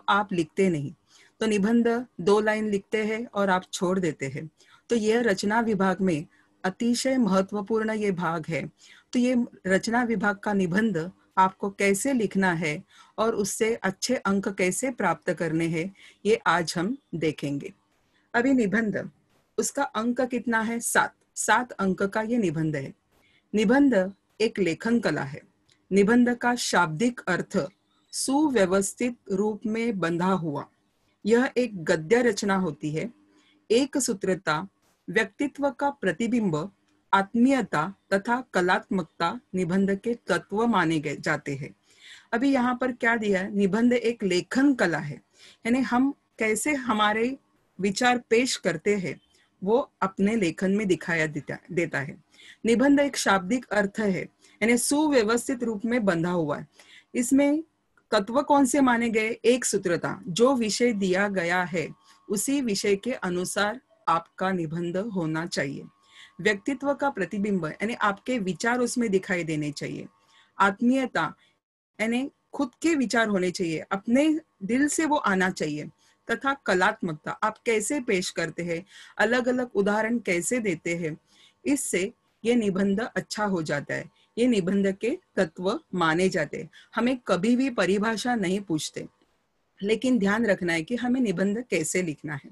आप लिखते नहीं, तो निबंध 2 लाइन लिखते हैं और आप छोड़ देते हैं। तो यह रचना विभाग में अतिशय महत्वपूर्ण ये भाग है। तो ये रचना विभाग का निबंध आपको कैसे लिखना है और उससे अच्छे अंक कैसे प्राप्त करने हैं, ये आज हम देखेंगे। अभी निबंध, उसका अंक कितना है? 7 अंक का ये निबंध है। निबंध एक लेखन कला है। निबंध का शाब्दिक अर्थ सुव्यवस्थित रूप में बंधा हुआ। यह एक गद्य रचना होती है। एक सूत्रता, व्यक्तित्व का प्रतिबिंब, आत्मीयता तथा कलात्मकता निबंध के तत्व माने गए जाते हैं। अभी यहाँ पर क्या दिया है? निबंध एक लेखन कला है, यानी हम कैसे हमारे विचार पेश करते हैं वो अपने लेखन में दिखाया देता है। निबंध एक शाब्दिक अर्थ है, यानी सुव्यवस्थित रूप में बंधा हुआ है। इसमें तत्व कौन से माने गए? एक सूत्रता, जो विषय दिया गया है उसी विषय के अनुसार आपका निबंध होना चाहिए। व्यक्तित्व का प्रतिबिंब, यानी आपके विचार उसमें दिखाई देने चाहिए। आत्मीयता, यानी खुद के विचार होने चाहिए, अपने दिल से वो आना चाहिए। तथा कलात्मकता, आप कैसे पेश करते हैं, अलग अलग उदाहरण कैसे देते हैं, इससे ये निबंध अच्छा हो जाता है। ये निबंध के तत्व माने जाते हैं। हमें कभी भी परिभाषा नहीं पूछते, लेकिन ध्यान रखना है कि हमें निबंध कैसे लिखना है।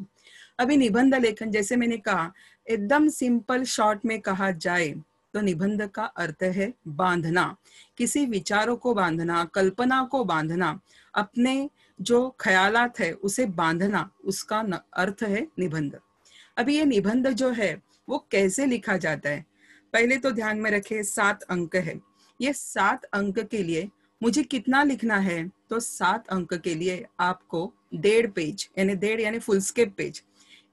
अभी निबंध लेखन, जैसे मैंने कहा, एकदम सिंपल शॉर्ट में कहा जाए तो निबंध का अर्थ है बांधना, किसी विचारों को बांधना, कल्पना को बांधना, अपने जो ख्यालात है उसे बांधना, उसका अर्थ है निबंध। अभी ये निबंध जो है वो कैसे लिखा जाता है, पहले तो ध्यान में रखे 7 अंक है। ये 7 अंक के लिए मुझे कितना लिखना है? तो 7 अंक के लिए आपको 1.5 पेज, यानी 1.5 यानी फुल स्केप पेज,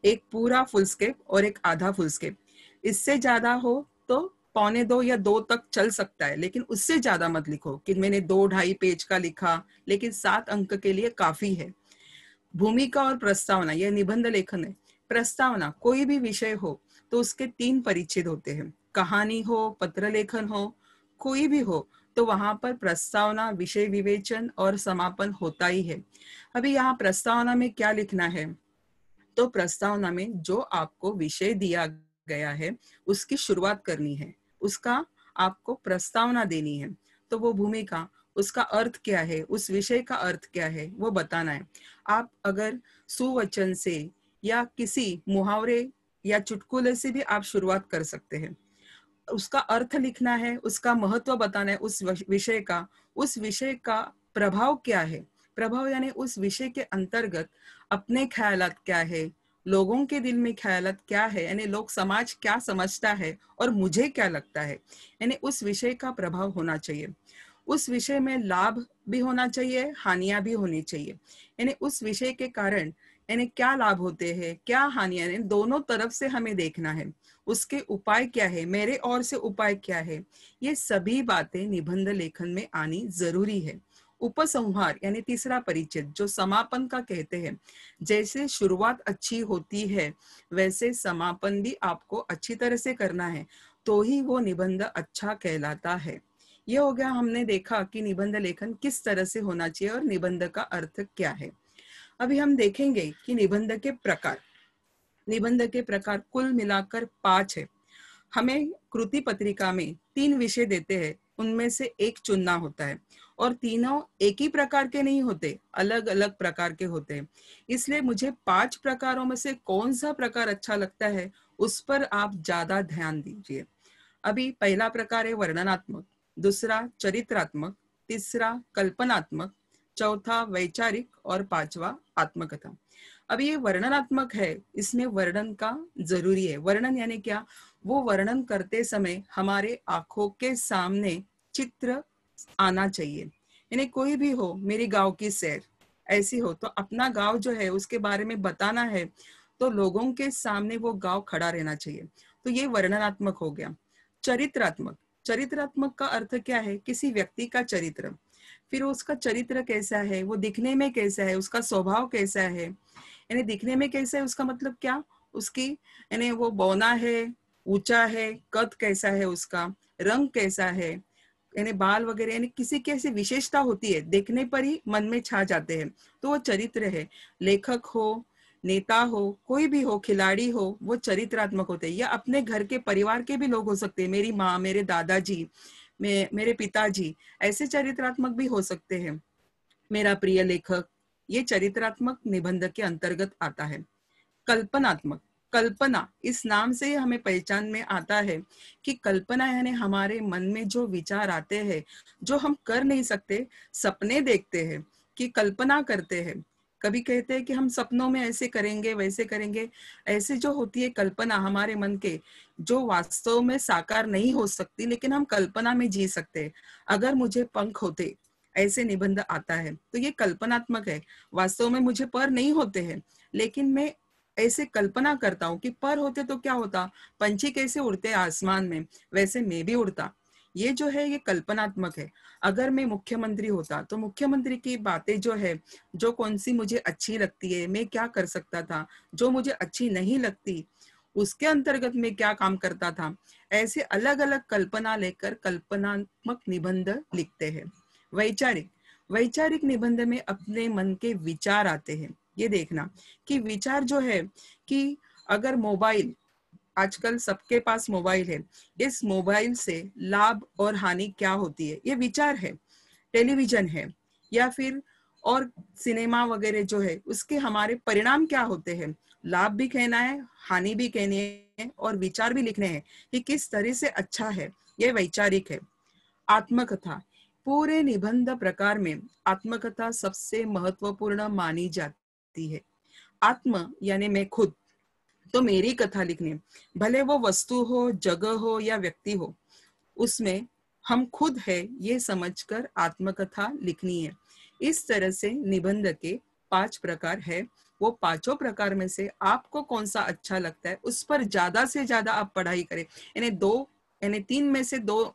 एक पूरा फुल स्केप और एक आधा फुल स्केप। इससे ज्यादा हो तो 1.25 या 2 तक चल सकता है, लेकिन उससे ज्यादा मत लिखो कि मैंने 2-2.5 पेज का लिखा, लेकिन 7 अंक के लिए काफी है। भूमिका और प्रस्तावना, यह निबंध लेखन है। प्रस्तावना, कोई भी विषय हो तो उसके 3 परिच्छेद होते हैं। कहानी हो, पत्र लेखन हो, कोई भी हो, तो वहां पर प्रस्तावना, विषय विवेचन और समापन होता ही है। अभी यहाँ प्रस्तावना में क्या लिखना है? तो प्रस्तावना में जो आपको विषय दिया गया है उसकी शुरुआत करनी है, उसका आपको प्रस्तावना देनी है। तो वो भूमिका, उसका अर्थ क्या है, उस विषय का अर्थ क्या है, वो बताना है। आप अगर सुवचन से या किसी मुहावरे या चुटकुले से भी आप शुरुआत कर सकते हैं। उसका अर्थ लिखना है, उसका महत्व बताना है उस विषय का, उस विषय का प्रभाव क्या है। प्रभाव यानी उस विषय के अंतर्गत अपने ख्यालात क्या है, लोगों के दिल में ख्यालात क्या है, यानी लोग समाज क्या समझता है और मुझे क्या लगता है, यानी उस विषय का प्रभाव होना चाहिए। उस विषय में लाभ भी होना चाहिए, हानियां भी होनी चाहिए, यानी उस विषय के कारण यानी क्या लाभ होते हैं, क्या हानियां, यानी दोनों तरफ से हमें देखना है। उसके उपाय क्या है, मेरे ओर से उपाय क्या है, ये सभी बातें निबंध लेखन में आनी जरूरी है। उपसंहार यानी तीसरा परिच्छेद, जो समापन का कहते हैं, जैसे शुरुआत अच्छी होती है वैसे समापन भी आपको अच्छी तरह से करना है, तो ही वो निबंध अच्छा कहलाता है। ये हो गया, हमने देखा कि निबंध लेखन किस तरह से होना चाहिए और निबंध का अर्थ क्या है। अभी हम देखेंगे कि निबंध के प्रकार। निबंध के प्रकार कुल मिलाकर 5 है। हमें कृति पत्रिका में 3 विषय देते हैं, उनमें से एक चुनना होता है, और तीनों एक ही प्रकार के नहीं होते, अलग अलग प्रकार के होते हैं। इसलिए मुझे 5 प्रकारों में से कौन सा प्रकार अच्छा लगता है उस पर आप ज्यादा ध्यान दीजिए। अभी पहला प्रकार है वर्णनात्मक, दूसरा चरित्रात्मक, तीसरा कल्पनात्मक, चौथा वैचारिक और 5वां आत्मकथा। अब ये वर्णनात्मक है, इसमें वर्णन का जरूरी है। वर्णन यानी क्या? वो वर्णन करते समय हमारे आंखों के सामने चित्र आना चाहिए, यानी कोई भी हो, मेरी गांव की सैर ऐसी हो तो अपना गांव जो है उसके बारे में बताना है, तो लोगों के सामने वो गांव खड़ा रहना चाहिए। तो ये वर्णनात्मक हो गया। चरित्रात्मक, चरित्रात्मक का अर्थ क्या है? किसी व्यक्ति का चरित्र, फिर उसका चरित्र कैसा है, वो दिखने में कैसा है, उसका स्वभाव कैसा है। यानी दिखने में कैसा है उसका मतलब क्या? उसकी यानी वो बौना है, ऊंचा है, कद कैसा है, उसका रंग कैसा है, यानी बाल वगैरह, यानी किसी की ऐसी विशेषता होती है, देखने पर ही मन में छा जाते हैं, तो वो चरित्र है। लेखक हो, नेता हो, कोई भी हो, खिलाड़ी हो, वो चरित्रात्मक होते हैं। या अपने घर के परिवार के भी लोग हो सकते हैं, मेरी माँ, मेरे दादाजी, मेरे पिताजी, ऐसे चरित्रात्मक भी हो सकते हैं। मेरा प्रिय लेखक, ये चरित्रात्मक निबंध के अंतर्गत आता है। कल्पनात्मक, कल्पना इस नाम से ही हमें पहचान में आता है कि कल्पना यानी हमारे मन में जो विचार आते हैं, जो हम कर नहीं सकते, सपने देखते हैं, कि कल्पना करते हैं। कभी कहते हैं कि हम सपनों में ऐसे करेंगे, वैसे करेंगे। ऐसे जो होती है कल्पना हमारे मन के, जो वास्तव में साकार नहीं हो सकती, लेकिन हम कल्पना में जी सकते हैं। अगर मुझे पंख होते, ऐसे निबंध आता है, तो ये कल्पनात्मक है। वास्तव में मुझे पर नहीं होते हैं, लेकिन मैं ऐसे कल्पना करता हूँ कि पर होते तो क्या होता, पंछी कैसे उड़ते आसमान में, वैसे मैं भी उड़ता। ये जो है ये कल्पनात्मक है। अगर मैं मुख्यमंत्री होता, तो मुख्यमंत्री की बातें जो है, जो कौन सी मुझे अच्छी लगती है, मैं क्या कर सकता था, जो मुझे अच्छी नहीं लगती, उसके अंतर्गत मैं क्या काम करता था, ऐसे अलग अलग कल्पना लेकर कल्पनात्मक निबंध लिखते हैं। वैचारिक, वैचारिक निबंध में अपने मन के विचार आते हैं। ये देखना कि विचार जो है, कि अगर मोबाइल, आजकल सबके पास मोबाइल है, इस मोबाइल से लाभ और हानि क्या होती है, ये विचार है। टेलीविजन है, या फिर और सिनेमा वगैरह जो है, उसके हमारे परिणाम क्या होते हैं, लाभ भी कहना है, हानि भी कहनी है, और विचार भी लिखने हैं कि किस तरह से अच्छा है। ये वैचारिक है। आत्मकथा, पूरे निबंध प्रकार में आत्मकथा सबसे महत्वपूर्ण मानी जाती है। आत्म यानी मैं खुद, तो मेरी कथा लिखनी, भले वो वस्तु हो, जगह हो या व्यक्ति हो, उसमें हम खुद है ये समझकर आत्मकथा लिखनी है। इस तरह से निबंध के 5 प्रकार है। वो पांचों प्रकार में से आपको कौन सा अच्छा लगता है, उस पर ज्यादा से ज्यादा आप पढ़ाई करें। यानी दो, यानी 3 में से 2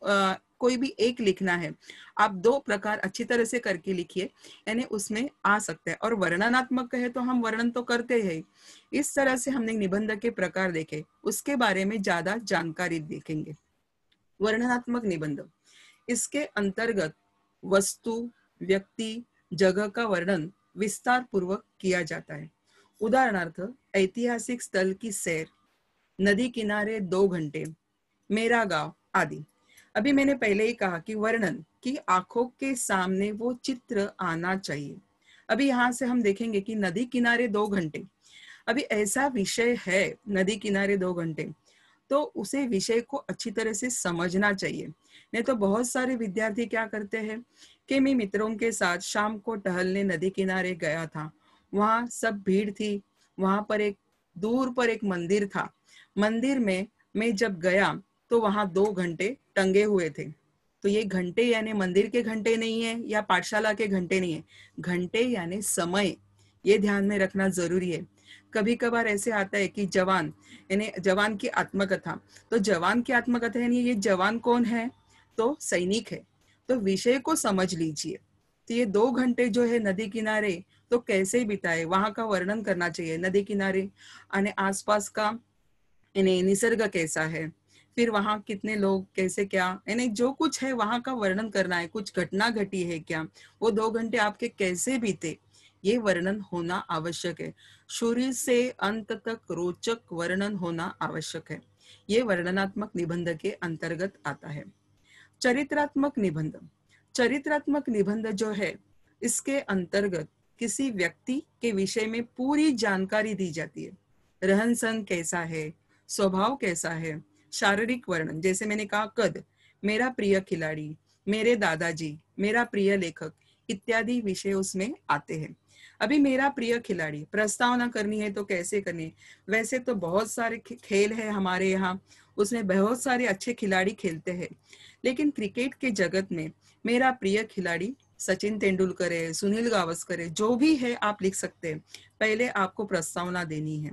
कोई भी एक लिखना है, आप 2 प्रकार अच्छी तरह से करके लिखिए, यानी उसमें आ सकता है। और वर्णनात्मक है तो हम वर्णन तो करते हैं। इस तरह से हमने निबंध के प्रकार देखे, उसके बारे में ज्यादा जानकारी देखेंगे। वर्णनात्मक निबंध, इसके अंतर्गत वस्तु, व्यक्ति, जगह का वर्णन विस्तार पूर्वक किया जाता है। उदाहरणार्थ, ऐतिहासिक स्थल की सैर, नदी किनारे 2 घंटे, मेरा गांव आदि। अभी मैंने पहले ही कहा कि वर्णन की आंखों के सामने वो चित्र आना चाहिए। अभी यहाँ से हम देखेंगे कि नदी किनारे 2 घंटे, अभी ऐसा विषय है नदी किनारे 2 घंटे, तो उसे विषय को अच्छी तरह से समझना चाहिए। नहीं तो बहुत सारे विद्यार्थी क्या करते हैं कि मैं मित्रों के साथ शाम को टहलने नदी किनारे गया था, वहां सब भीड़ थी, वहां पर एक दूर पर एक मंदिर था, मंदिर में मैं जब गया तो वहां 2 घंटे टंगे हुए थे। तो ये घंटे यानी मंदिर के घंटे नहीं है, या पाठशाला के घंटे नहीं है, घंटे यानी समय, ये ध्यान में रखना जरूरी है। कभी कभार ऐसे आता है कि जवान, यानी जवान की आत्मकथा, तो जवान की आत्मकथा यानी ये जवान कौन है, तो सैनिक है। तो विषय को समझ लीजिए। तो ये 2 घंटे जो है नदी किनारे, तो कैसे बिताए, वहां का वर्णन करना चाहिए। नदी किनारे यानी आसपास का यानी निसर्ग कैसा है, फिर वहां कितने लोग, कैसे क्या, यानी जो कुछ है वहां का वर्णन करना है। कुछ घटना घटी है क्या, वो 2 घंटे आपके कैसे बीते, ये वर्णन होना आवश्यक है। शुरू से अंत तक रोचक वर्णन होना आवश्यक है। ये वर्णनात्मक निबंध के अंतर्गत आता है। चरित्रात्मक निबंध, चरित्रात्मक निबंध जो है, इसके अंतर्गत किसी व्यक्ति के विषय में पूरी जानकारी दी जाती है। रहन सहन कैसा है, स्वभाव कैसा है, शारीरिक वर्णन, जैसे मैंने कहा कद, मेरा प्रिय खिलाड़ी, मेरे दादाजी, मेरा प्रिय लेखक इत्यादि विषय उसमें आते हैं। अभी मेरा प्रिय खिलाड़ी प्रस्तावना करनी है तो कैसे करनी है, वैसे तो बहुत सारे खेल है हमारे यहाँ, उसमें बहुत सारे अच्छे खिलाड़ी खेलते हैं, लेकिन क्रिकेट के जगत में मेरा प्रिय खिलाड़ी सचिन तेंदुलकर है, सुनील गावस्कर है, जो भी है आप लिख सकते हैं। पहले आपको प्रस्तावना देनी है,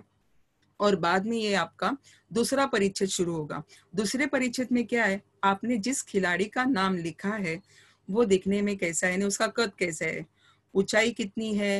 और बाद में ये आपका दूसरा परिच्छेद शुरू होगा। दूसरे परिच्छेद में क्या है, आपने जिस खिलाड़ी का नाम लिखा है वो दिखने में कैसा है, यानी उसका कद कैसा है, ऊंचाई कितनी है,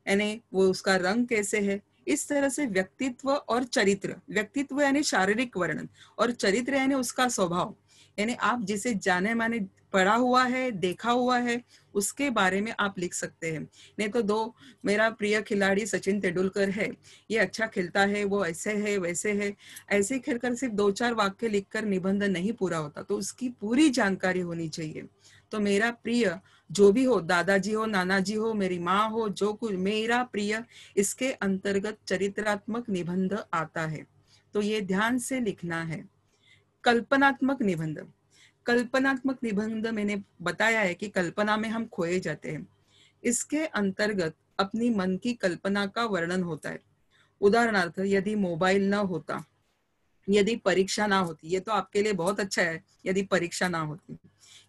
यानी वो उसका रंग कैसे है। इस तरह से व्यक्तित्व और चरित्र, व्यक्तित्व यानी शारीरिक वर्णन, और चरित्र यानी उसका स्वभाव, यानी आप जिसे जाने माने पढ़ा हुआ है, देखा हुआ है, उसके बारे में आप लिख सकते हैं। नहीं तो दो मेरा प्रिय खिलाड़ी सचिन तेंदुलकर है, ये अच्छा खेलता है, वो ऐसे है वैसे है, ऐसे खेलकर सिर्फ 2-4 वाक्य लिखकर निबंध नहीं पूरा होता, तो उसकी पूरी जानकारी होनी चाहिए। तो मेरा प्रिय जो भी हो, दादाजी हो, नाना जी हो, मेरी माँ हो, जो कुछ मेरा प्रिय, इसके अंतर्गत चरित्रात्मक निबंध आता है। तो ये ध्यान से लिखना है। कल्पनात्मक निबंध, कल्पनात्मक निबंध मैंने बताया है कि कल्पना में हम खोए जाते हैं। इसके अंतर्गत अपनी मन की कल्पना का वर्णन होता है। उदाहरणार्थ, यदि मोबाइल न होता, यदि परीक्षा ना होती, ये तो आपके लिए बहुत अच्छा है, यदि परीक्षा ना होती,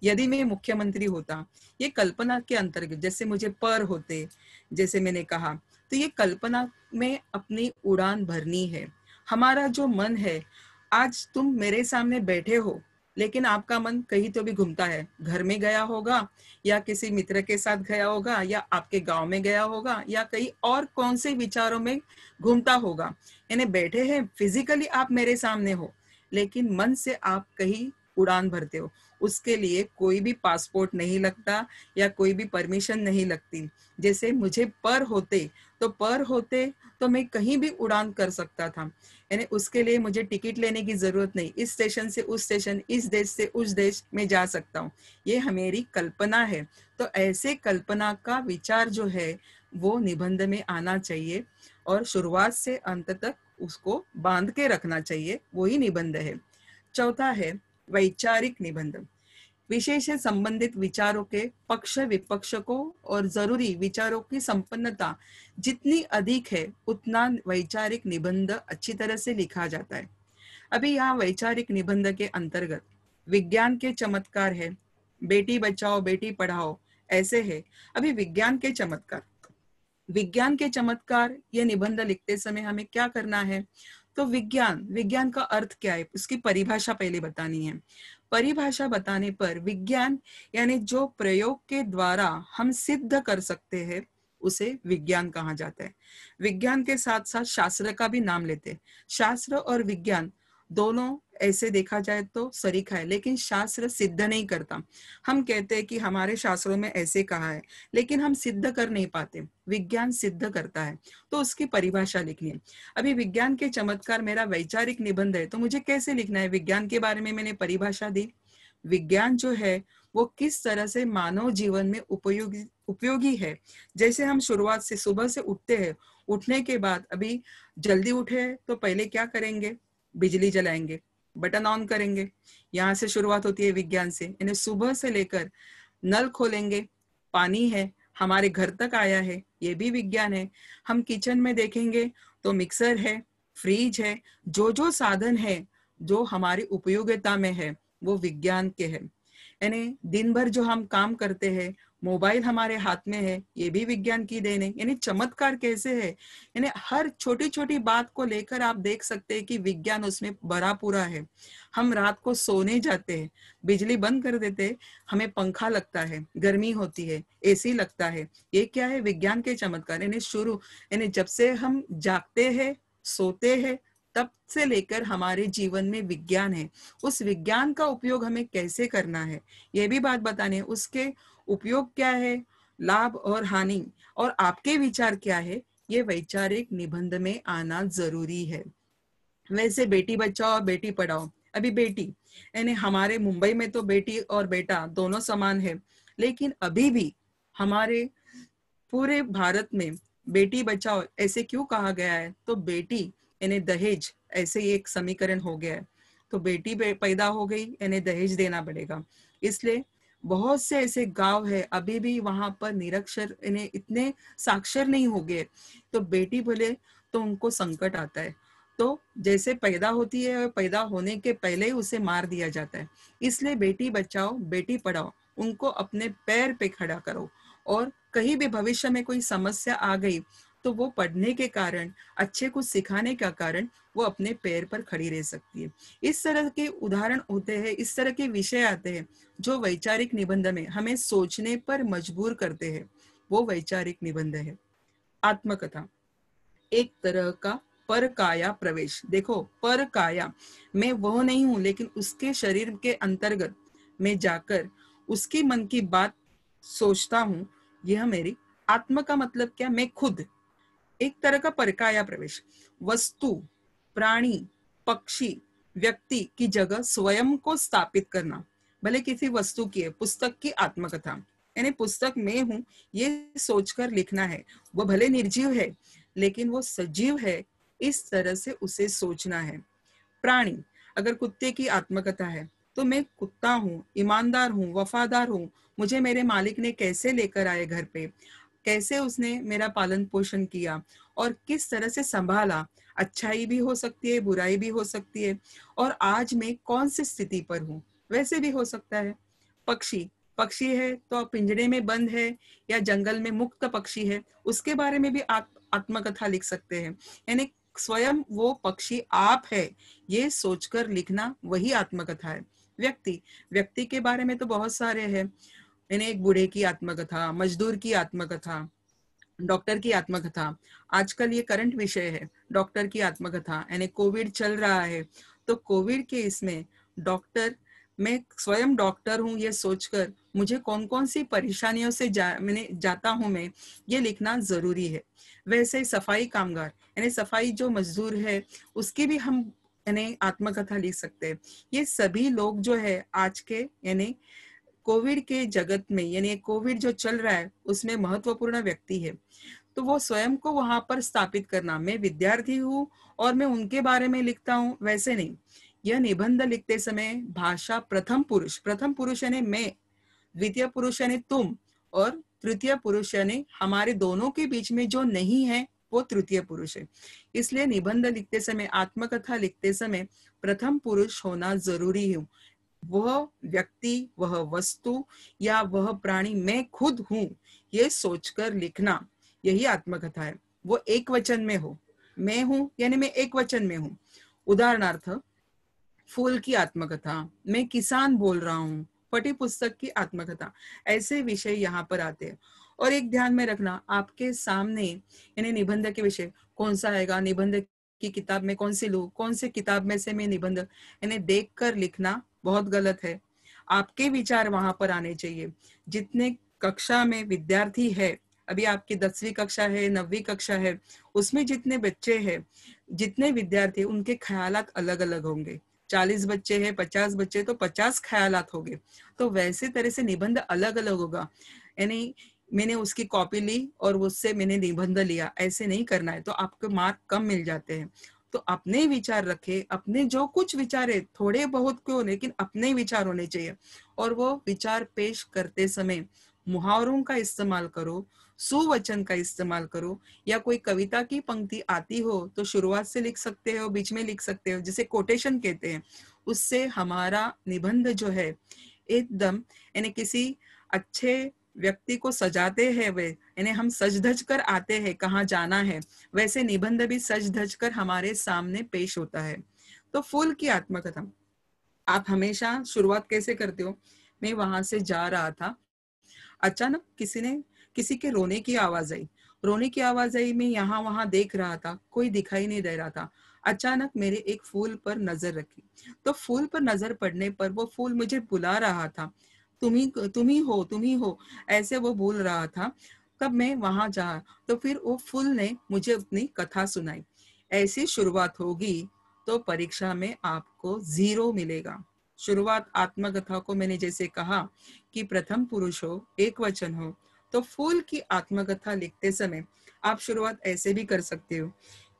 यदि मैं मुख्यमंत्री होता, ये कल्पना के अंतर्गत, जैसे मुझे पर होते, जैसे मैंने कहा, तो ये कल्पना में अपनी उड़ान भरनी है। हमारा जो मन है, आज तुम मेरे सामने बैठे हो, लेकिन आपका मन कहीं तो भी घूमता है, घर में गया होगा, या किसी मित्र के साथ गया होगा, या आपके गांव में गया होगा, या कहीं और कौन से विचारों में घूमता होगा। यानी बैठे हैं, फिजिकली आप मेरे सामने हो, लेकिन मन से आप कहीं उड़ान भरते हो। उसके लिए कोई भी पासपोर्ट नहीं लगता, या कोई भी परमिशन नहीं लगती। जैसे मुझे पर होते तो मैं कहीं भी उड़ान कर सकता था। यानी उसके लिए मुझे टिकट लेने की जरूरत नहीं, इस स्टेशन से उस स्टेशन, इस देश से उस देश में जा सकता हूँ। ये हमारी कल्पना है। तो ऐसे कल्पना का विचार जो है वो निबंध में आना चाहिए, और शुरुआत से अंत तक उसको बांध के रखना चाहिए, वही निबंध है। चौथा है वैचारिक निबंध। विषय से संबंधित विचारों के पक्ष विपक्ष को और जरूरी विचारों की संपन्नता जितनी अधिक है, उतना वैचारिक निबंध अच्छी तरह से लिखा जाता है। अभी यहाँ वैचारिक निबंध के अंतर्गत विज्ञान के चमत्कार है, बेटी बचाओ बेटी पढ़ाओ, ऐसे है। अभी विज्ञान के चमत्कार ये निबंध लिखते समय हमें क्या करना है? तो विज्ञान, विज्ञान का अर्थ क्या है, उसकी परिभाषा पहले बतानी है। परिभाषा बताने पर विज्ञान यानी जो प्रयोग के द्वारा हम सिद्ध कर सकते हैं, उसे विज्ञान कहा जाता है। विज्ञान के साथ साथ शास्त्र का भी नाम लेते हैं। शास्त्र और विज्ञान दोनों ऐसे देखा जाए तो सरीखा है, लेकिन शास्त्र सिद्ध नहीं करता। हम कहते हैं कि हमारे शास्त्रों में ऐसे कहा है, लेकिन हम सिद्ध कर नहीं पाते, विज्ञान सिद्ध करता है। तो उसकी परिभाषा लिखनी है। अभी विज्ञान के चमत्कार मेरा वैचारिक निबंध है, तो मुझे कैसे लिखना है? विज्ञान के बारे में मैंने परिभाषा दी। विज्ञान जो है वो किस तरह से मानव जीवन में उपयोगी है। जैसे हम शुरुआत से सुबह से उठते हैं, उठने के बाद अभी जल्दी उठे तो पहले क्या करेंगे? बिजली जलाएंगे, बटन ऑन करेंगे। यहाँ से शुरुआत होती है विज्ञान से। यानी सुबह से लेकर नल खोलेंगे, पानी है हमारे घर तक आया है, ये भी विज्ञान है। हम किचन में देखेंगे तो मिक्सर है, फ्रिज है, जो जो साधन है जो हमारी उपयोगिता में है वो विज्ञान के है। यानी दिन भर जो हम काम करते हैं, मोबाइल हमारे हाथ में है, ये भी विज्ञान की देन है। यानी चमत्कार कैसे है, यानी हर छोटी छोटी बात को लेकर आप देख सकते हैं कि विज्ञान उसमें भरा पूरा है। हम रात को सोने जाते हैं, बिजली बंद कर देते हैं, हमें पंखा लगता है, गर्मी होती है, एसी लगता है, ये क्या है? विज्ञान के चमत्कार। यानी जब से हम जागते हैं, सोते हैं, तब से लेकर हमारे जीवन में विज्ञान है। उस विज्ञान का उपयोग हमें कैसे करना है, ये भी बात बताने। उसके उपयोग क्या है, लाभ और हानि, और आपके विचार क्या है, ये वैचारिक निबंध में आना जरूरी है। वैसे बेटी बचाओ बेटी पढ़ाओ, अभी बेटी यानी हमारे मुंबई में तो बेटी और बेटा दोनों समान है, लेकिन अभी भी हमारे पूरे भारत में बेटी बचाओ ऐसे क्यों कहा गया है? तो बेटी यानी दहेज, ऐसे ही एक समीकरण हो गया है। तो बेटी पैदा हो गई यानी दहेज देना पड़ेगा। इसलिए बहुत से ऐसे गांव है अभी भी वहां पर निरक्षर यानी इतने साक्षर नहीं हो गए, तो बेटी बोले तो उनको संकट आता है। तो जैसे पैदा होती है, पैदा होने के पहले ही उसे मार दिया जाता है। इसलिए बेटी बचाओ बेटी पढ़ाओ, उनको अपने पैर पे खड़ा करो, और कहीं भी भविष्य में कोई समस्या आ गई तो वो पढ़ने के कारण, अच्छे कुछ सिखाने का कारण वो अपने पैर पर खड़ी रह सकती है। इस तरह के उदाहरण होते हैं, इस तरह के विषय आते हैं जो वैचारिक निबंध में हमें सोचने पर मजबूर करते हैं, वो वैचारिक निबंध है। आत्मकथा एक तरह का पर काया प्रवेश। देखो, पर काया, मैं वो नहीं हूं, लेकिन उसके शरीर के अंतर्गत मैं जाकर उसकी मन की बात सोचता हूं। यह मेरी आत्मा का मतलब क्या, मैं खुद, एक तरह का परकाया प्रवेश। वस्तु, प्राणी, पक्षी, व्यक्ति की जगह स्वयं को स्थापित करना। भले किसी वस्तु की है, पुस्तक की आत्मकथा, यानी पुस्तक मैं हूं ये सोचकर लिखना है। वो भले निर्जीव है लेकिन वो सजीव है, इस तरह से उसे सोचना है। प्राणी, अगर कुत्ते की आत्मकथा है तो मैं कुत्ता हूँ, ईमानदार हूँ, वफादार हूँ। मुझे मेरे मालिक ने कैसे लेकर आए घर पे, कैसे उसने मेरा पालन पोषण किया और किस तरह से संभाला। अच्छाई भी हो सकती है, बुराई भी हो सकती है, और आज मैं कौन सी स्थिति पर हूँ, वैसे भी हो सकता है। पक्षी, पक्षी है तो पिंजरे में बंद है या जंगल में मुक्त पक्षी है, उसके बारे में भी आत्मकथा लिख सकते हैं। यानी स्वयं वो पक्षी आप है, ये सोचकर लिखना वही आत्मकथा है। व्यक्ति, व्यक्ति के बारे में तो बहुत सारे हैं। यानी एक बूढ़े की आत्मकथा, मजदूर की आत्मकथा, डॉक्टर की आत्मकथा। आजकल ये करंट विषय है, डॉक्टर की आत्मकथा। यानी कोविड चल रहा है तो कोविड के इसमें डॉक्टर, मैं स्वयं डॉक्टर हूँ ये सोचकर मुझे कौन कौन सी परेशानियों से मैंने जाता हूँ मैं, ये लिखना जरूरी है। वैसे सफाई कामगार, यानी सफाई जो मजदूर है उसकी भी हम यानी आत्मकथा लिख सकते हैं। ये सभी लोग जो है आज के यानी कोविड के जगत में, यानी कोविड जो चल रहा है उसमें महत्वपूर्ण व्यक्ति है, तो वो स्वयं को वहां पर स्थापित करना। मैं विद्यार्थी हूँ और मैं उनके बारे में लिखता हूँ, वैसे नहीं। यह निबंध लिखते समय भाषा प्रथम पुरुष, प्रथम पुरुष यानी मैं, द्वितीय पुरुष यानी तुम, और तृतीय पुरुष यानी हमारे दोनों के बीच में जो नहीं है वो तृतीय पुरुष है। इसलिए निबंध लिखते समय, आत्मकथा लिखते समय प्रथम पुरुष होना जरूरी है। वह व्यक्ति, वह वस्तु या वह प्राणी मैं खुद हूं, ये सोचकर लिखना, यही आत्मकथा है। वो एक वचन में हो, मैं हूं यानी मैं एक वचन में हूं। उदाहरणार्थ, फूल की आत्मकथा, मैं किसान बोल रहा हूँ, फटी पुस्तक की आत्मकथा, ऐसे विषय यहाँ पर आते हैं। और एक ध्यान में रखना, आपके सामने यानी निबंध के विषय कौन सा आएगा, निबंध की किताब में कौन सी लूं, कौन से किताब में से मैं निबंध, यानी देख कर लिखना बहुत गलत है। आपके विचार वहां पर आने चाहिए। जितने कक्षा में विद्यार्थी है, अभी आपकी 10वीं कक्षा है, 9वीं कक्षा है, उसमें जितने बच्चे हैं, जितने विद्यार्थी, उनके ख्यालात अलग अलग होंगे। 40 बच्चे हैं, 50 बच्चे, तो 50 ख्यालात होंगे। तो वैसे तरह से निबंध अलग अलग होगा। यानी मैंने उसकी कॉपी ली और उससे मैंने निबंध लिया, ऐसे नहीं करना है, तो आपको मार्क कम मिल जाते हैं। तो अपने विचार रखे, अपने जो कुछ विचार है, थोड़े बहुत क्यों, लेकिन अपने विचार होने चाहिए। और वो विचार पेश करते समय मुहावरों का इस्तेमाल करो, सुवचन का इस्तेमाल करो, या कोई कविता की पंक्ति आती हो तो शुरुआत से लिख सकते हो, बीच में लिख सकते हो, जिसे कोटेशन कहते हैं। उससे हमारा निबंध जो है एकदम, यानी किसी अच्छे व्यक्ति को सजाते हैं वे, यानी हम सज धज कर आते हैं कहाँ जाना है, वैसे निबंध भी सज धज कर हमारे सामने पेश होता है। तो फूल की आत्मकथा, आप हमेशा शुरुआत कैसे करते हो? मैं वहां से जा रहा था, अचानक किसी के रोने की आवाज आई। रोने की आवाज आई, मैं यहाँ वहां देख रहा था, कोई दिखाई नहीं दे रहा था। अचानक मेरे एक फूल पर नजर रखी, तो फूल पर नजर पड़ने पर वो फूल मुझे बुला रहा था, तुम ही हो, ऐसे वो बोल रहा था। तब मैं वहां जा, तो फिर वो फूल ने मुझे अपनी कथा सुनाई। ऐसी शुरुआत होगी तो परीक्षा में आपको 0 मिलेगा। शुरुआत आत्मकथा को मैंने जैसे कहा कि प्रथम पुरुष हो, एक वचन हो, तो फूल की आत्मकथा लिखते समय आप शुरुआत ऐसे भी कर सकते हो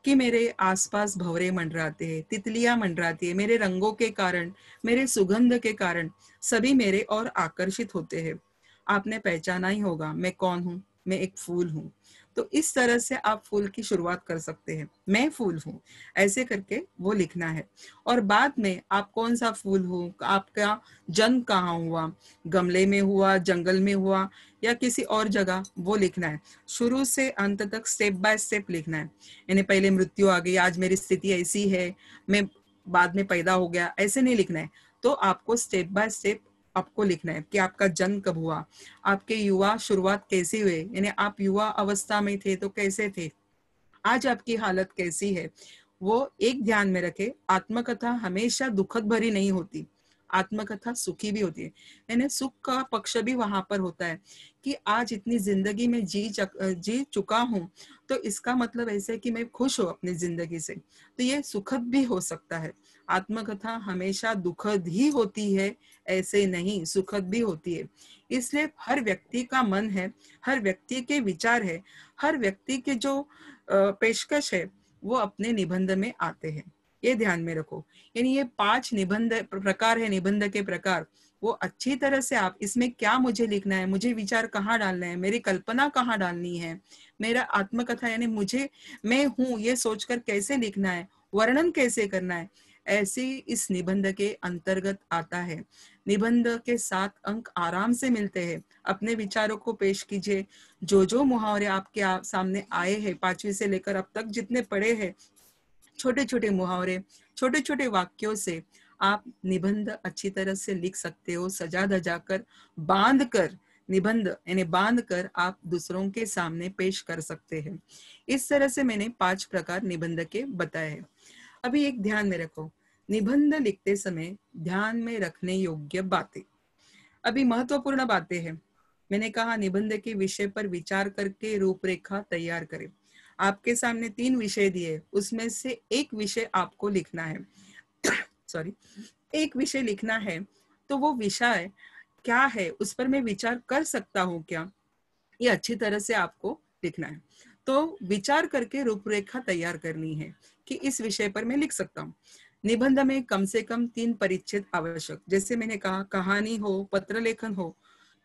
कि मेरे आसपास भंवरे मंडराते हैं, तितलियां मंडराती है, मेरे रंगों के कारण, मेरे सुगंध के कारण सभी मेरे ओर आकर्षित होते हैं। आपने पहचाना ही होगा मैं कौन हूँ, मैं एक फूल हूँ। तो इस तरह से आप फूल की शुरुआत कर सकते हैं, मैं फूल हूँ, ऐसे करके वो लिखना है। और बाद में आप कौन सा फूल हो, आपका जन्म कहाँ हुआ, गमले में हुआ, जंगल में हुआ, या किसी और जगह, वो लिखना है। शुरू से अंत तक स्टेप बाय स्टेप लिखना है। यानी पहले मृत्यु आ गई, आज मेरी स्थिति ऐसी है, मैं बाद में पैदा हो गया, ऐसे नहीं लिखना है। तो आपको स्टेप बाय स्टेप आपको लिखना है कि आपका जन्म कब हुआ, आपके युवा शुरुआत कैसे हुए, यानी आप युवा अवस्था में थे तो कैसे थे, आज आपकी हालत कैसी है, वो एक ध्यान में रखे। आत्मकथा हमेशा दुखद भरी नहीं होती, आत्मकथा सुखी भी होती है। यानी सुख का पक्ष भी वहां पर होता है कि आज इतनी जिंदगी में जी चुका हूं, तो इसका मतलब ऐसे कि मैं खुश हूं अपनी जिंदगी से, तो ये सुखद भी हो सकता है। आत्मकथा हमेशा दुखद ही होती है ऐसे नहीं, सुखद भी होती है। इसलिए हर व्यक्ति का मन है, हर व्यक्ति के विचार है, हर व्यक्ति के जो पेशकश है वो अपने निबंध में आते हैं। ये ध्यान में रखो। यानी ये 5 निबंध प्रकार है, निबंध के प्रकार, वो अच्छी तरह से आप इसमें क्या मुझे लिखना है, मुझे विचार कहाँ डालना है, मेरी कल्पना कहाँ डालनी है, मेरा आत्मकथा यानी मुझे मैं हूँ ये सोचकर कैसे लिखना है, वर्णन कैसे करना है, ऐसे इस निबंध के अंतर्गत आता है। निबंध के 7 अंक आराम से मिलते हैं। अपने विचारों को पेश कीजिए। जो मुहावरे आपके सामने आए हैं 5वीं से लेकर अब तक जितने पढ़े हैं, छोटे छोटे मुहावरे, छोटे छोटे वाक्यों से आप निबंध अच्छी तरह से लिख सकते हो। सजा धजा कर, बांध कर, निबंध यानी बांध कर आप दूसरों के सामने पेश कर सकते हैं। इस तरह से मैंने 5 प्रकार निबंध के बताए हैं। अभी एक ध्यान में रखो, निबंध लिखते समय ध्यान में रखने योग्य बातें। अभी महत्वपूर्ण बातें हैं। मैंने कहा निबंध के विषय पर विचार करके रूपरेखा तैयार करें। आपके सामने 3 विषय दिए, उसमें से एक विषय आपको लिखना है। सॉरी, एक विषय लिखना है, तो वो विषय क्या है, उस पर मैं विचार कर सकता हूँ क्या, ये अच्छी तरह से आपको लिखना है। तो विचार करके रूपरेखा तैयार करनी है कि इस विषय पर मैं लिख सकता हूँ। निबंध में कम से कम 3 परिच्छेद आवश्यक। जैसे मैंने कहा, कहानी हो, पत्र लेखन हो,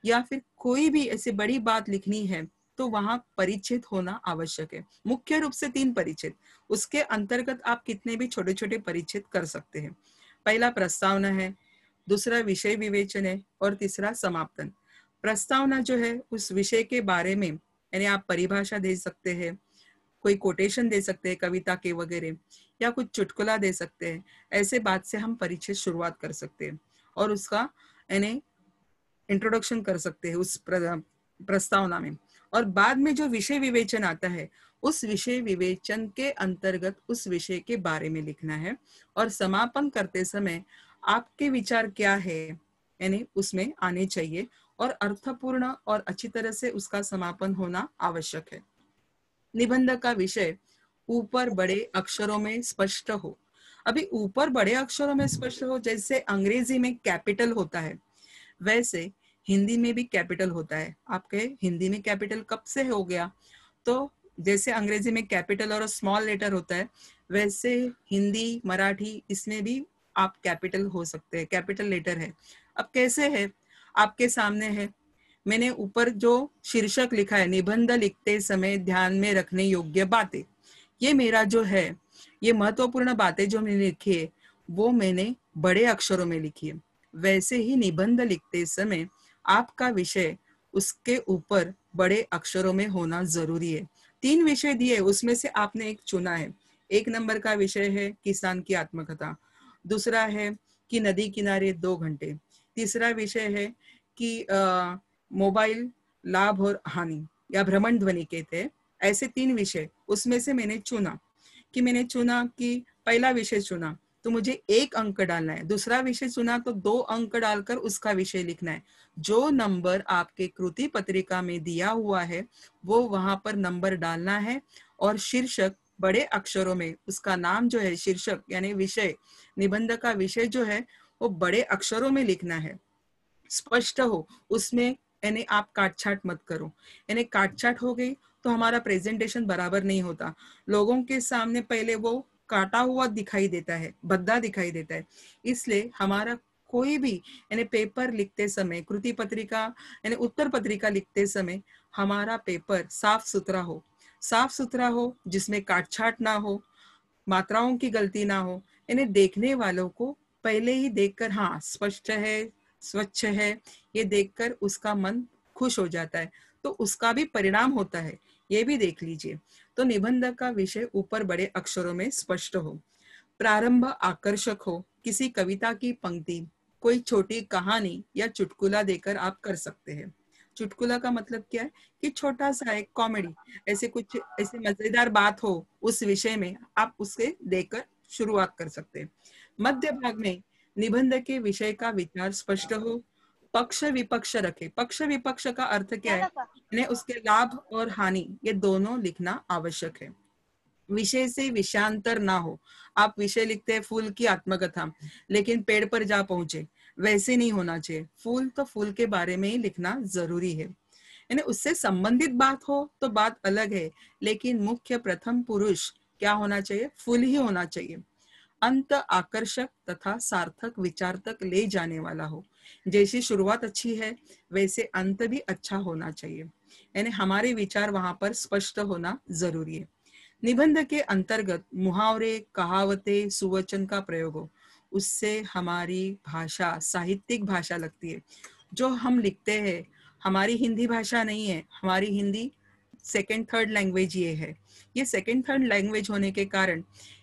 या फिर कोई भी ऐसी बड़ी बात लिखनी है, तो वहां परिच्छेद होना आवश्यक है। मुख्य रूप से 3 परिच्छेद, उसके अंतर्गत आप कितने भी छोटे छोटे परिच्छेद कर सकते हैं। पहला प्रस्तावना है, दूसरा विषय विवेचन है, और तीसरा समापन। प्रस्तावना जो है उस विषय के बारे में, यानी आप परिभाषा दे सकते हैं, कोई कोटेशन दे सकते हैं कविता के वगैरह, या कुछ चुटकुला दे सकते हैं। ऐसे बात से हम परिचय शुरुआत कर सकते हैं और उसका यानी इंट्रोडक्शन कर सकते हैं उस प्रस्तावना में। और बाद में जो विषय विवेचन आता है, उस विषय विवेचन के अंतर्गत उस विषय के बारे में लिखना है। और समापन करते समय आपके विचार क्या है, यानी उसमें आने चाहिए, और अर्थपूर्ण और अच्छी तरह से उसका समापन होना आवश्यक है। निबंध का विषय ऊपर बड़े अक्षरों में स्पष्ट हो। अभी ऊपर बड़े अक्षरों में स्पष्ट हो, जैसे अंग्रेजी में कैपिटल होता है, वैसे हिंदी में भी कैपिटल होता है। आपके हिंदी में कैपिटल कब से हो गया, तो जैसे अंग्रेजी में कैपिटल और स्मॉल लेटर होता है, वैसे हिंदी, मराठी, इसमें भी आप कैपिटल हो सकते हैं, कैपिटल लेटर है। अब कैसे है, आपके सामने है। मैंने ऊपर जो शीर्षक लिखा है, निबंध लिखते समय ध्यान में रखने योग्य बातें, ये मेरा जो है, ये महत्वपूर्ण बातें जो मैंने लिखी है, वो मैंने बड़े अक्षरों में लिखी है। वैसे ही निबंध लिखते समय आपका विषय उसके ऊपर बड़े अक्षरों में होना जरूरी है। 3 विषय दिए, उसमें से आपने एक चुना है। 1 नंबर का विषय है किसान की आत्मकथा, दूसरा है कि नदी किनारे 2 घंटे, तीसरा विषय है कि मोबाइल लाभ और हानि या भ्रमण ध्वनि कहते हैं। ऐसे 3 विषय उसमें से मैंने चुना कि पहला विषय चुना तो मुझे 1 अंक डालना है, दूसरा विषय चुना तो 2 अंक डालकर उसका विषय लिखना है। जो नंबर आपके कृति पत्रिका में दिया हुआ है वो वहां पर नंबर डालना है, और शीर्षक बड़े अक्षरों में, उसका नाम जो है शीर्षक यानी विषय, निबंध का विषय जो है वो बड़े अक्षरों में लिखना है, स्पष्ट हो उसमें। यानी आप काटछाट मत करो, यानी काटछाट हो गई तो हमारा प्रेजेंटेशन बराबर नहीं होता। लोगों के सामने पहले वो काटा हुआ दिखाई देता है, भद्दा दिखाई देता है। इसलिए हमारा कोई भी यानी पेपर लिखते समय, कृति पत्रिका यानी उत्तर पत्रिका लिखते समय, हमारा पेपर साफ सुथरा हो, जिसमें काटछाट ना हो, मात्राओं की गलती ना हो। यानी देखने वालों को पहले ही देखकर हाँ स्पष्ट है, स्वच्छ है, ये देखकर उसका मन खुश हो जाता है, तो उसका भी परिणाम होता है, ये भी देख लीजिए। तो निबंध का विषय ऊपर बड़े अक्षरों में स्पष्ट हो, प्रारंभ आकर्षक हो, किसी कविता की पंक्ति, कोई छोटी कहानी या चुटकुला देकर आप कर सकते हैं। चुटकुला का मतलब क्या है कि छोटा सा एक कॉमेडी, ऐसे कुछ ऐसे मजेदार बात हो उस विषय में, आप उसे देकर शुरुआत कर सकते हैं। मध्य भाग में निबंध के विषय का विचार स्पष्ट हो, पक्ष विपक्ष रखे। पक्ष विपक्ष का अर्थ क्या है, यानी उसके लाभ और हानि ये दोनों लिखना आवश्यक है। विषय से विषयांतर ना हो। आप विषय लिखते हैं फूल की आत्मकथा, लेकिन पेड़ पर जा पहुंचे, वैसे नहीं होना चाहिए। फूल तो फूल के बारे में ही लिखना जरूरी है, यानी उससे संबंधित बात हो तो बात अलग है, लेकिन मुख्य प्रथम पुरुष क्या होना चाहिए, फूल ही होना चाहिए। अंत आकर्षक तथा सार्थक विचार तक ले जाने वाला हो। जैसी शुरुआत अच्छी है वैसे अंत भी अच्छा होना चाहिए, यानी हमारे विचार वहां पर स्पष्ट होना जरूरी है। निबंध के अंतर्गत मुहावरे, कहावतें, सुवचन का प्रयोग हो, उससे हमारी भाषा साहित्यिक भाषा लगती है। जो हम लिखते हैं, हमारी हिंदी भाषा नहीं है, हमारी हिंदी सेकंड थर्ड लैंग्वेज ये है। ये सेकंड थर्ड लैंग्वेज होने के कारण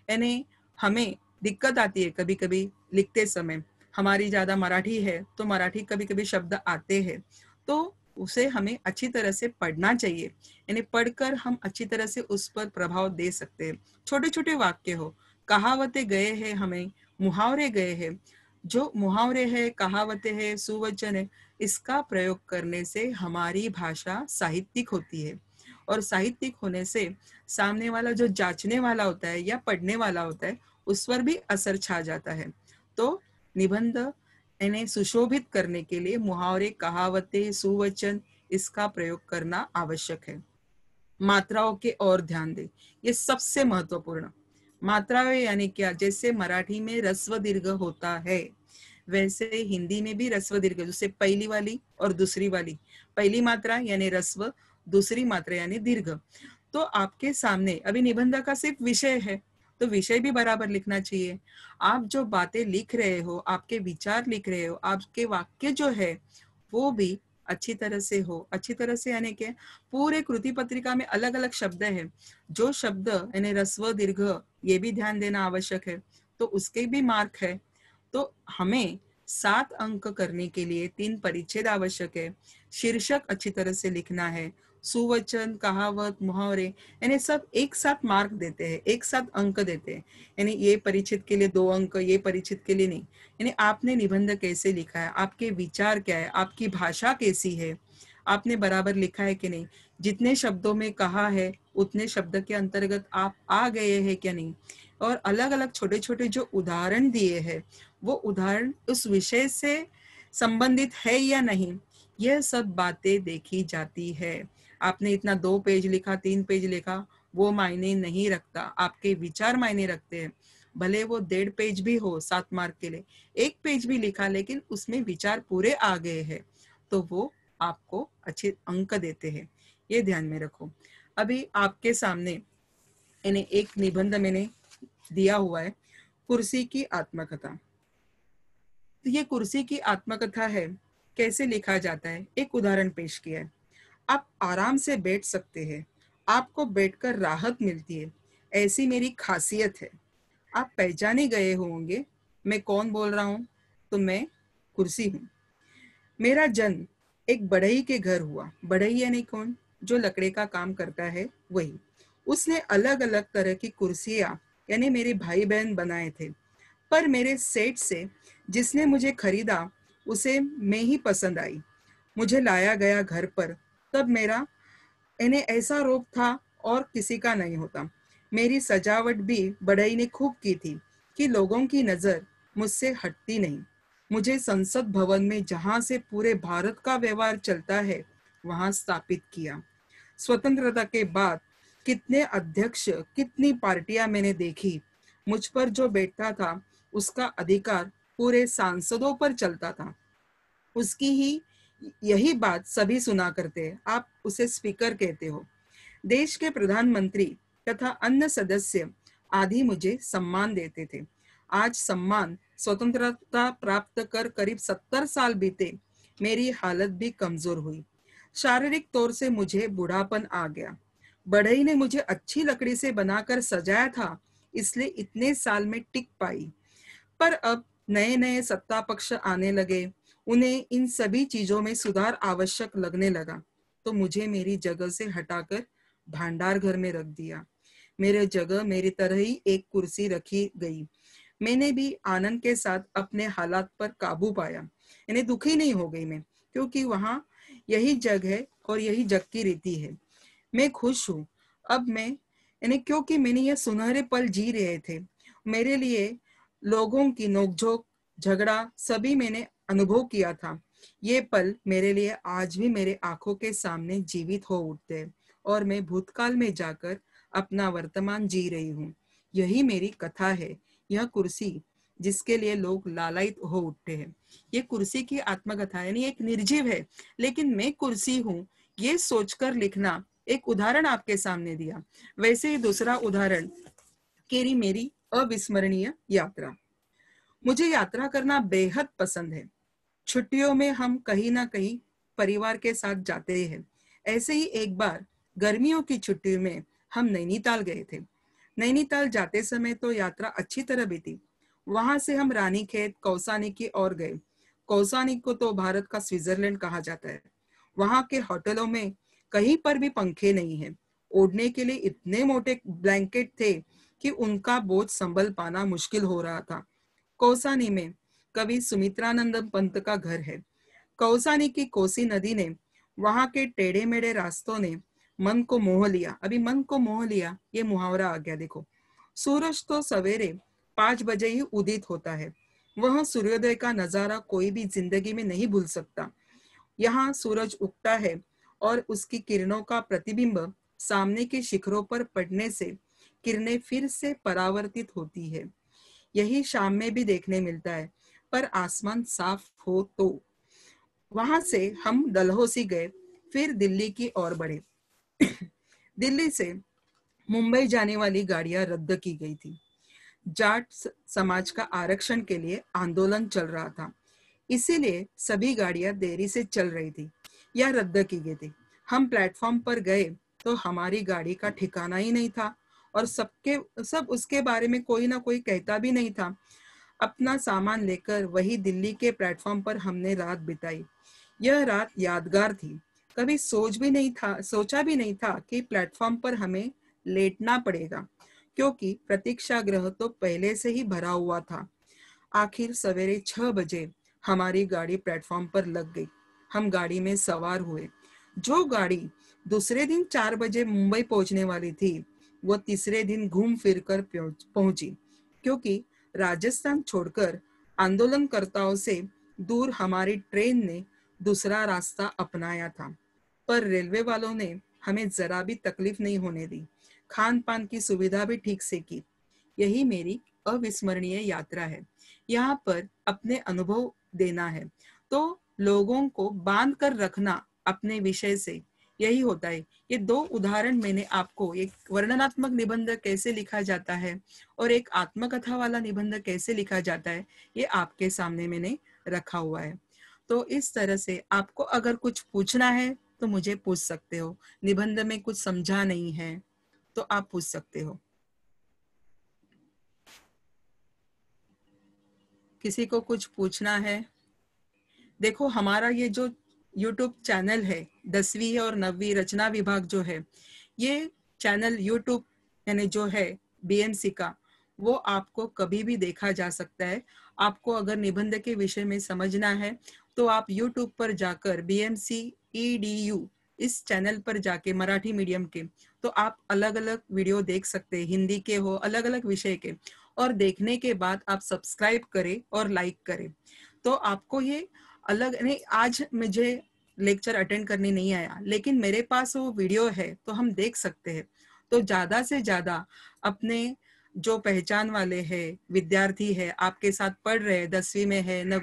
यानी हमें दिक्कत आती है कभी कभी लिखते समय। हमारी ज्यादा मराठी है तो मराठी कभी कभी शब्द आते हैं, तो उसे हमें अच्छी तरह से पढ़ना चाहिए, यानी पढ़कर हम अच्छी तरह से उस पर प्रभाव दे सकते हैं। छोटे छोटे वाक्य हो, कहावतें गए हैं, हमें मुहावरे गए हैं। जो मुहावरे है, कहावतें है, सुवचन है, इसका प्रयोग करने से हमारी भाषा साहित्यिक होती है, और साहित्यिक होने से सामने वाला जो जांचने वाला होता है या पढ़ने वाला होता है उस पर भी असर छा जाता है। तो निबंध इन्हें सुशोभित करने के लिए मुहावरे, कहावतें, सुवचन इसका प्रयोग करना आवश्यक है। मात्राओं के और ध्यान दें, ये सबसे महत्वपूर्ण। मात्राएं यानी क्या, जैसे मराठी में रस्व दीर्घ होता है वैसे हिंदी में भी रस्व दीर्घ, जैसे पहली वाली और दूसरी वाली, पहली मात्रा यानी रस्व, दूसरी मात्रा यानी दीर्घ। तो आपके सामने अभी निबंध का सिर्फ विषय है, तो विषय भी बराबर लिखना चाहिए। आप जो बातें लिख रहे हो, आपके विचार लिख रहे हो, आपके वाक्य जो है वो भी अच्छी तरह से हो। अच्छी तरह से यानी कि पूरे कृति पत्रिका में अलग अलग शब्द है, जो शब्द यानी रस्व दीर्घ ये भी ध्यान देना आवश्यक है, तो उसके भी मार्क है। तो हमें 7 अंक करने के लिए 3 परिच्छेद आवश्यक है। शीर्षक अच्छी तरह से लिखना है, सुवचन, कहावत, मुहावरे यानी सब एक साथ मार्क देते हैं, एक साथ अंक देते हैं। यानी ये परिच्छेद के लिए 2 अंक, ये परिच्छेद के लिए नहीं। यानी आपने निबंध कैसे लिखा है, आपके विचार क्या है, आपकी भाषा कैसी है, आपने बराबर लिखा है कि नहीं, जितने शब्दों में कहा है उतने शब्द के अंतर्गत आप आ गए हैं क्या नहीं, और अलग अलग छोटे छोटे जो उदाहरण दिए हैं वो उदाहरण उस विषय से संबंधित है या नहीं, यह सब बातें देखी जाती है। आपने इतना 2 पेज लिखा, 3 पेज लिखा, वो मायने नहीं रखता, आपके विचार मायने रखते हैं। भले वो 1.5 पेज भी हो 7 मार्क के लिए, 1 पेज भी लिखा लेकिन उसमें विचार पूरे आ गए हैं, तो वो आपको अच्छे अंक देते हैं। ये ध्यान में रखो। अभी आपके सामने यानी एक निबंध मैंने दिया हुआ है, कुर्सी की आत्मकथा। तो ये कुर्सी की आत्मकथा है, कैसे लिखा जाता है, एक उदाहरण पेश किया है। आप आराम से बैठ सकते हैं, आपको बैठकर राहत मिलती है, ऐसी मेरी खासियत है। आप पहचाने गए होंगे मैं कौन बोल रहा हूँ, तो मैं कुर्सी हूँ। मेरा जन्म एक बढ़ई के घर हुआ। बढ़ई यानी कौन, जो लकड़े का काम करता है वही। उसने अलग अलग तरह की कुर्सियां यानी मेरे भाई बहन बनाए थे, पर मेरे सेठ से जिसने मुझे खरीदा उसे मैं ही पसंद आई। मुझे लाया गया घर पर, तब मेरा इन्हें ऐसा रोब था और किसी का नहीं होता। मेरी सजावट भी बढ़ई ने खूब की थी कि लोगों की नजर मुझसे हटती नहीं। मुझे संसद भवन में, जहां से पूरे भारत का व्यवहार चलता है, वहां स्थापित किया। स्वतंत्रता के बाद कितने अध्यक्ष, कितनी पार्टियां मैंने देखी। मुझ पर जो बैठता था उसका अधिकार पूरे सांसदों पर चलता था। उसकी ही यही बात सभी सुना करते हैं, आप उसे स्पीकर कहते हो। देश के प्रधानमंत्री तथा अन्य सदस्य आदि मुझे सम्मान देते थे। आज सम्मान स्वतंत्रता प्राप्त कर करीब 70 साल बीते, मेरी हालत भी कमजोर हुई। शारीरिक तौर से मुझे बूढ़ापन आ गया। बढ़ई ने मुझे अच्छी लकड़ी से बनाकर सजाया था, इसलिए इतने साल में टिक पाई। पर अब नए नए सत्ता पक्ष आने लगे, उन्हें इन सभी चीजों में सुधार आवश्यक लगने लगा तो मुझे मेरी जगह से हटाकर भंडार घर में रख दिया। मेरे जगह मेरी तरह ही एक कुर्सी रखी गई। मैंने भी आनंद के साथ अपने हालात पर काबू पाया, यानी दुखी नहीं हो गई मैं, क्योंकि वहां यही जग है और यही जग की रीति है। मैं खुश हूँ। अब मैं, यानी क्योंकि मैंने ये सुनहरे पल जी रहे थे मेरे लिए, लोगों की नोकझोंक, झगड़ा सभी मैंने अनुभव किया था। ये पल मेरे लिए आज भी मेरे आंखों के सामने जीवित हो उठते हैं और मैं भूतकाल में जाकर अपना वर्तमान जी रही हूँ। यही मेरी कथा है। यह कुर्सी जिसके लिए लोग लालायित हो उठते हैं, ये कुर्सी की आत्मकथा, यानी एक निर्जीव है लेकिन मैं कुर्सी हूँ, ये सोचकर लिखना एक उदाहरण आपके सामने दिया। वैसे ही दूसरा उदाहरण, केरी मेरी अविस्मरणीय यात्रा। मुझे यात्रा करना बेहद पसंद है। छुट्टियों में हम कहीं ना कहीं परिवार के साथ जाते हैं। ऐसे ही एक बार गर्मियों की छुट्टी में हम नैनीताल गए थे। नैनीताल जाते समय तो यात्रा अच्छी तरह बीती। वहां से हम रानीखेत, कौसानी की ओर गए। कौसानी को तो भारत का स्विट्जरलैंड कहा जाता है। वहां के होटलों में कहीं पर भी पंखे नहीं है। ओढ़ने के लिए इतने मोटे ब्लैंकेट थे कि उनका बोझ संभल पाना मुश्किल हो रहा था। कौसानी में कवि सुमित्रानंद पंत का घर है। कौसानी की कोसी नदी ने, वहां के टेढ़े मेढ़े रास्तों ने मन को मोह लिया। अभी मन को मोह लिया, ये मुहावरा आ गया। देखो, सूरज तो सवेरे 5 बजे ही उदित होता है। वह सूर्योदय का नजारा कोई भी जिंदगी में नहीं भूल सकता। यहाँ सूरज उगता है और उसकी किरणों का प्रतिबिंब सामने के शिखरों पर पड़ने से किरणें फिर से परावर्तित होती है। यही शाम में भी देखने मिलता है, पर आसमान साफ हो तो। वहां से हम डलहौसी गए, फिर दिल्ली की ओर बढ़े। दिल्ली से मुंबई जाने वाली गाड़ियां रद्द की गई थी। जाट समाज का आरक्षण के लिए आंदोलन चल रहा था, इसीलिए सभी गाड़ियां देरी से चल रही थी या रद्द की गई थी। हम प्लेटफॉर्म पर गए तो हमारी गाड़ी का ठिकाना ही नहीं था और सब उसके बारे में कोई ना कोई कहता भी नहीं था। अपना सामान लेकर वही दिल्ली के प्लेटफॉर्म पर हमने रात बिताई। यह रात यादगार थी। कभी सोचा भी नहीं था कि प्लेटफॉर्म पर हमें लेटना पड़ेगा, क्योंकि प्रतीक्षा गृह तो पहले से ही भरा हुआ था। आखिर सवेरे 6 बजे हमारी गाड़ी प्लेटफॉर्म पर लग गई। हम गाड़ी में सवार हुए। जो गाड़ी दूसरे दिन 4 बजे मुंबई पहुंचने वाली थी, वो तीसरे दिन घूम फिर कर पहुंची, क्योंकि राजस्थान छोड़कर आंदोलनकर्ताओं से दूर हमारी ट्रेन ने दूसरा रास्ता अपनाया था। पर रेलवे वालों ने हमें जरा भी तकलीफ नहीं होने दी। खान पान की सुविधा भी ठीक से की। यही मेरी अविस्मरणीय यात्रा है। यहाँ पर अपने अनुभव देना है, तो लोगों को बांध कर रखना अपने विषय से, यही होता है। ये दो उदाहरण मैंने आपको, एक वर्णनात्मक निबंध कैसे लिखा जाता है और एक आत्मकथा वाला निबंध कैसे लिखा जाता है, ये आपके सामने मैंने रखा हुआ है। तो इस तरह से आपको अगर कुछ पूछना है तो मुझे पूछ सकते हो। निबंध में कुछ समझा नहीं है तो आप पूछ सकते हो। किसी को कुछ पूछना है? देखो, हमारा ये जो YouTube चैनल है, 10वीं और 9वीं रचना विभाग जो है, ये चैनल YouTube यानी जो है BMC का, वो आपको कभी भी देखा जा सकता है। आपको अगर निबंध के विषय में समझना है तो आप YouTube पर जाकर BMC EDU इस चैनल पर जाके, मराठी मीडियम के, तो आप अलग अलग वीडियो देख सकते हैं, हिंदी के हो, अलग अलग विषय के। और देखने के बाद आप सब्सक्राइब करें और लाइक करें, तो आपको ये अलग नहीं। आज मुझे लेक्चर अटेंड करने नहीं आया, लेकिन मेरे पास वो वीडियो है तो हम देख सकते हैं। तो ज्यादा से ज्यादा अपने जो पहचान वाले हैं, विद्यार्थी है, आपके साथ पढ़ रहे, 10वीं में है, 9वीं